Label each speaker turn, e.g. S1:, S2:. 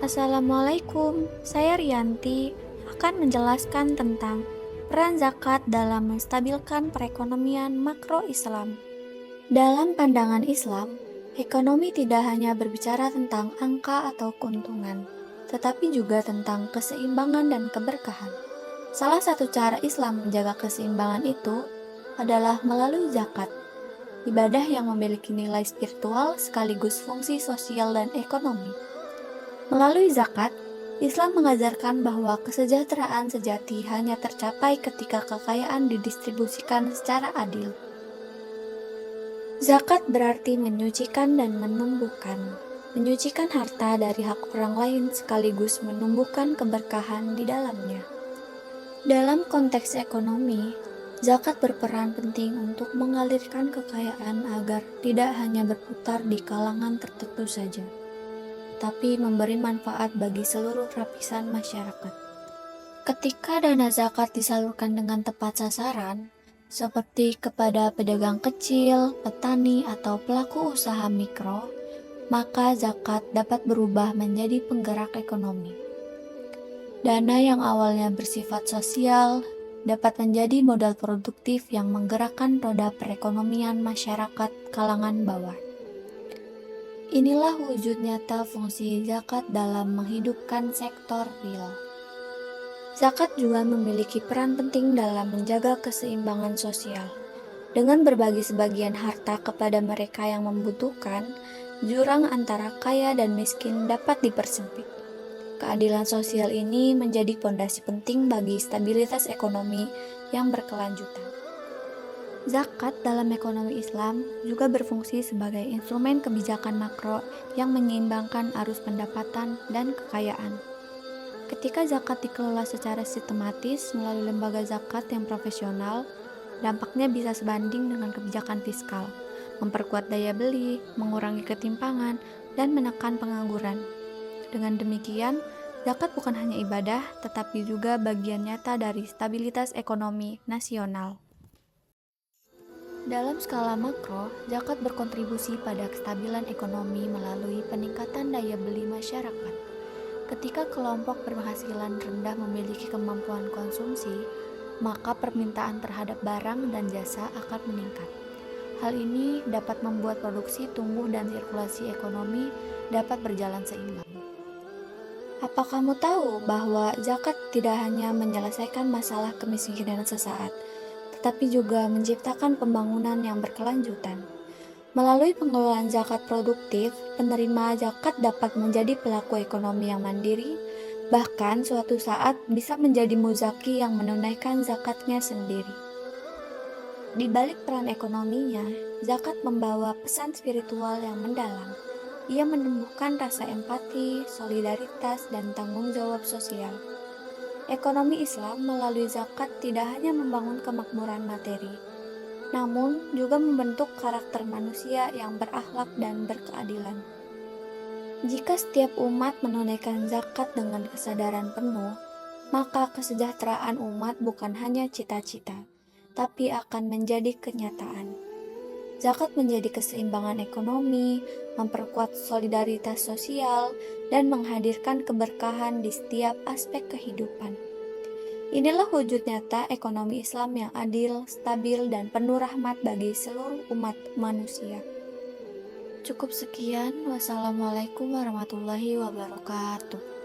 S1: Assalamualaikum, saya Rianti akan menjelaskan tentang peran zakat dalam menstabilkan perekonomian makro Islam. Dalam pandangan Islam, ekonomi tidak hanya berbicara tentang angka atau keuntungan, tetapi juga tentang keseimbangan dan keberkahan. Salah satu cara Islam menjaga keseimbangan itu adalah melalui zakat, ibadah yang memiliki nilai spiritual sekaligus fungsi sosial dan ekonomi. Melalui zakat, Islam mengajarkan bahwa kesejahteraan sejati hanya tercapai ketika kekayaan didistribusikan secara adil. Zakat berarti menyucikan dan menumbuhkan. Menyucikan harta dari hak orang lain sekaligus menumbuhkan keberkahan di dalamnya. Dalam konteks ekonomi, zakat berperan penting untuk mengalirkan kekayaan agar tidak hanya berputar di kalangan tertentu saja, tapi memberi manfaat bagi seluruh lapisan masyarakat. Ketika dana zakat disalurkan dengan tepat sasaran, seperti kepada pedagang kecil, petani, atau pelaku usaha mikro, maka zakat dapat berubah menjadi penggerak ekonomi. Dana yang awalnya bersifat sosial dapat menjadi modal produktif yang menggerakkan roda perekonomian masyarakat kalangan bawah. Inilah wujud nyata fungsi zakat dalam menghidupkan sektor real. Zakat juga memiliki peran penting dalam menjaga keseimbangan sosial. Dengan berbagi sebagian harta kepada mereka yang membutuhkan, jurang antara kaya dan miskin dapat dipersempit. Keadilan sosial ini menjadi fondasi penting bagi stabilitas ekonomi yang berkelanjutan. Zakat dalam ekonomi Islam juga berfungsi sebagai instrumen kebijakan makro yang menyeimbangkan arus pendapatan dan kekayaan. Ketika zakat dikelola secara sistematis melalui lembaga zakat yang profesional, dampaknya bisa sebanding dengan kebijakan fiskal, memperkuat daya beli, mengurangi ketimpangan, dan menekan pengangguran. Dengan demikian, zakat bukan hanya ibadah, tetapi juga bagian nyata dari stabilitas ekonomi nasional. Dalam skala makro, zakat berkontribusi pada kestabilan ekonomi melalui peningkatan daya beli masyarakat. Ketika kelompok berpenghasilan rendah memiliki kemampuan konsumsi, maka permintaan terhadap barang dan jasa akan meningkat. Hal ini dapat membuat produksi tumbuh dan sirkulasi ekonomi dapat berjalan seimbang. Apa kamu tahu bahwa zakat tidak hanya menyelesaikan masalah kemiskinan sesaat, tetapi juga menciptakan pembangunan yang berkelanjutan? Melalui pengelolaan zakat produktif, penerima zakat dapat menjadi pelaku ekonomi yang mandiri, bahkan suatu saat bisa menjadi muzaki yang menunaikan zakatnya sendiri. Di balik peran ekonominya, zakat membawa pesan spiritual yang mendalam. Ia menumbuhkan rasa empati, solidaritas, dan tanggung jawab sosial. Ekonomi Islam melalui zakat tidak hanya membangun kemakmuran materi, namun juga membentuk karakter manusia yang berakhlak dan berkeadilan. Jika setiap umat menunaikan zakat dengan kesadaran penuh, maka kesejahteraan umat bukan hanya cita-cita, tapi akan menjadi kenyataan. Zakat menjadi keseimbangan ekonomi, memperkuat solidaritas sosial, dan menghadirkan keberkahan di setiap aspek kehidupan. Inilah wujud nyata ekonomi Islam yang adil, stabil, dan penuh rahmat bagi seluruh umat manusia. Cukup sekian, wassalamualaikum warahmatullahi wabarakatuh.